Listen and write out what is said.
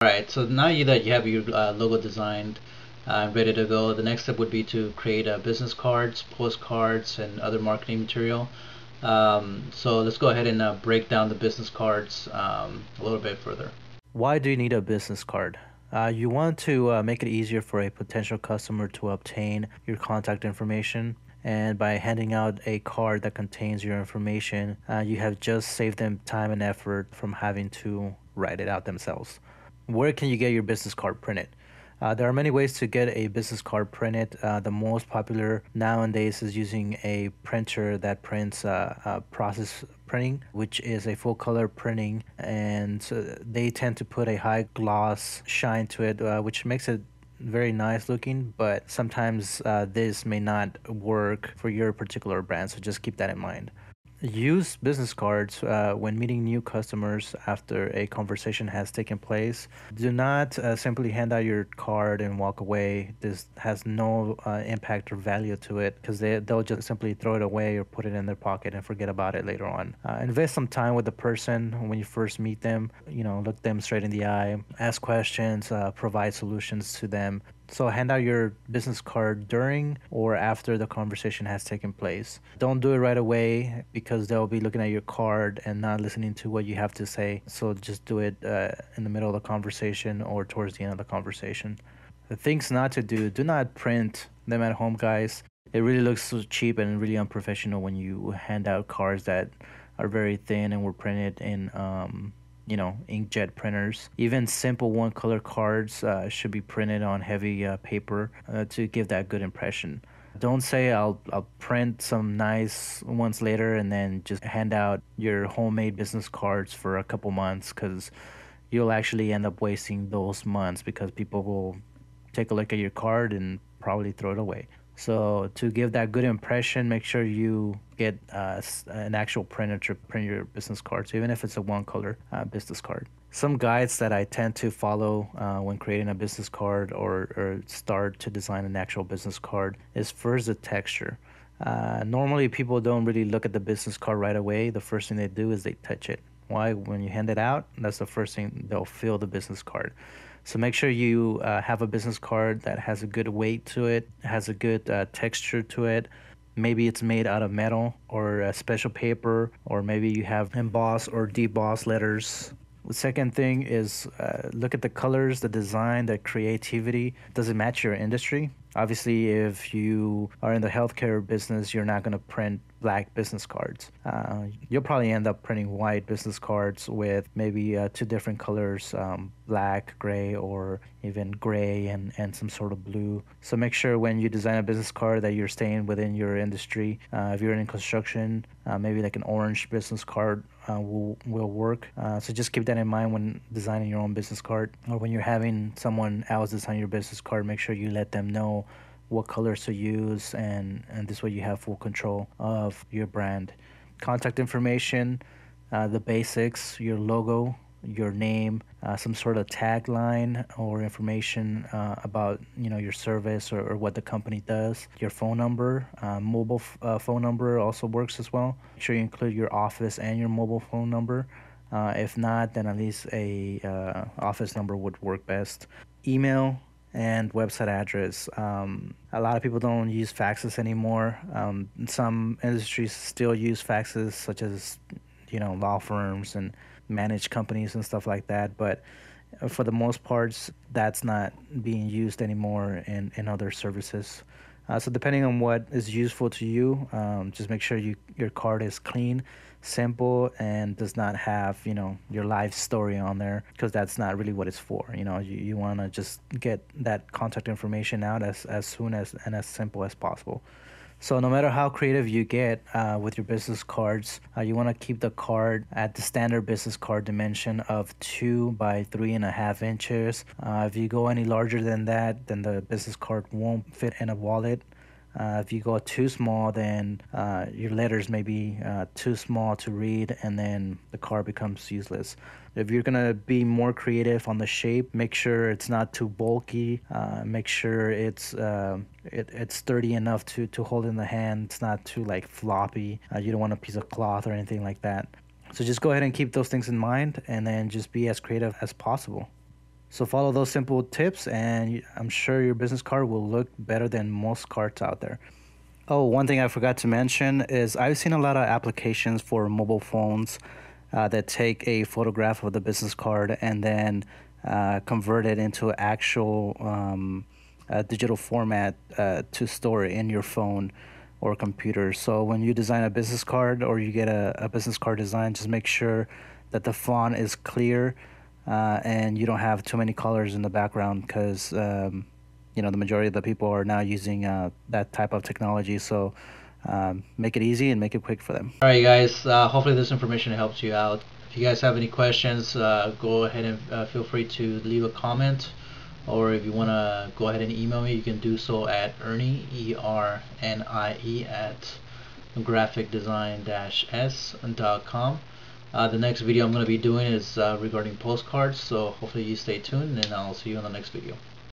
All right, so now that you have your logo designed and ready to go, the next step would be to create business cards, postcards, and other marketing material. So let's go ahead and break down the business cards a little bit further. Why do you need a business card? You want to make it easier for a potential customer to obtain your contact information. And by handing out a card that contains your information, you have just saved them time and effort from having to write it out themselves. Where can you get your business card printed? There are many ways to get a business card printed. The most popular nowadays is using a printer that prints process printing, which is a full color printing, and they tend to put a high gloss shine to it, which makes it very nice looking, but sometimes this may not work for your particular brand, so just keep that in mind. Use business cards when meeting new customers after a conversation has taken place. Do not simply hand out your card and walk away. This has no impact or value to it because they'll just simply throw it away or put it in their pocket and forget about it later on. Invest some time with the person when you first meet them. Look them straight in the eye, ask questions, provide solutions to them. So hand out your business card during or after the conversation has taken place. Don't do it right away because they'll be looking at your card and not listening to what you have to say. So just do it in the middle of the conversation or towards the end of the conversation. The things not to do: do not print them at home, guys. It really looks so cheap and really unprofessional when you hand out cards that are very thin and were printed in inkjet printers. Even simple one color cards should be printed on heavy paper to give that good impression. Don't say I'll print some nice ones later and then just hand out your homemade business cards for a couple months, because you'll actually end up wasting those months because people will take a look at your card and probably throw it away. So to give that good impression, make sure you get an actual printer to print your business cards, even if it's a one color business card. Some guides that I tend to follow when creating a business card or start to design an actual business card is first the texture. Normally, people don't really look at the business card right away. The first thing they do is they touch it. Why? When you hand it out, that's the first thing they'll feel: the business card. So make sure you have a business card that has a good weight to it, has a good texture to it. Maybe it's made out of metal or a special paper, or maybe you have embossed or debossed letters. The second thing is look at the colors, the design, the creativity. Does it match your industry? Obviously, if you are in the healthcare business, you're not going to print black business cards. You'll probably end up printing white business cards with maybe two different colors, black, gray, or even gray and some sort of blue. So make sure when you design a business card that you're staying within your industry. If you're in construction, maybe like an orange business card will work. So just keep that in mind when designing your own business card, or when you're having someone else design your business card. Make sure you let them know what colors to use, and this way you have full control of your brand. Contact information, the basics: your logo, your name, some sort of tagline or information about your service or what the company does. Your phone number, mobile phone number also works as well. Make sure you include your office and your mobile phone number. If not, then at least a office number would work best. Email and website address. A lot of people don't use faxes anymore. Some industries still use faxes, such as law firms and managed companies and stuff like that. But for the most parts, that's not being used anymore in other services. So depending on what is useful to you, just make sure your card is clean, simple, and does not have your life story on there, because that's not really what it's for. You want to just get that contact information out as soon as and as simple as possible. So no matter how creative you get with your business cards, you want to keep the card at the standard business card dimension of 2 by 3.5 inches. If you go any larger than that, then the business card won't fit in a wallet. If you go too small, then your letters may be too small to read, and then the card becomes useless. If you're gonna be more creative on the shape, make sure it's not too bulky. Make sure it's sturdy enough to hold in the hand. It's not too like floppy. You don't want a piece of cloth or anything like that. So just go ahead and keep those things in mind, and then just be as creative as possible. So follow those simple tips, and I'm sure your business card will look better than most cards out there. Oh, one thing I forgot to mention is I've seen a lot of applications for mobile phones that take a photograph of the business card and then convert it into actual digital format to store it in your phone or computer. So when you design a business card or you get a business card design, just make sure that the font is clear and you don't have too many colors in the background, because the majority of the people are now using that type of technology. So make it easy and make it quick for them. All right, guys. Hopefully this information helps you out. If you guys have any questions, go ahead and feel free to leave a comment, or if you want to go ahead and email me, you can do so at Ernie, ERNIE, at graphicdesign-s.com. The next video I'm going to be doing is regarding postcards, so hopefully you stay tuned, and I'll see you in the next video.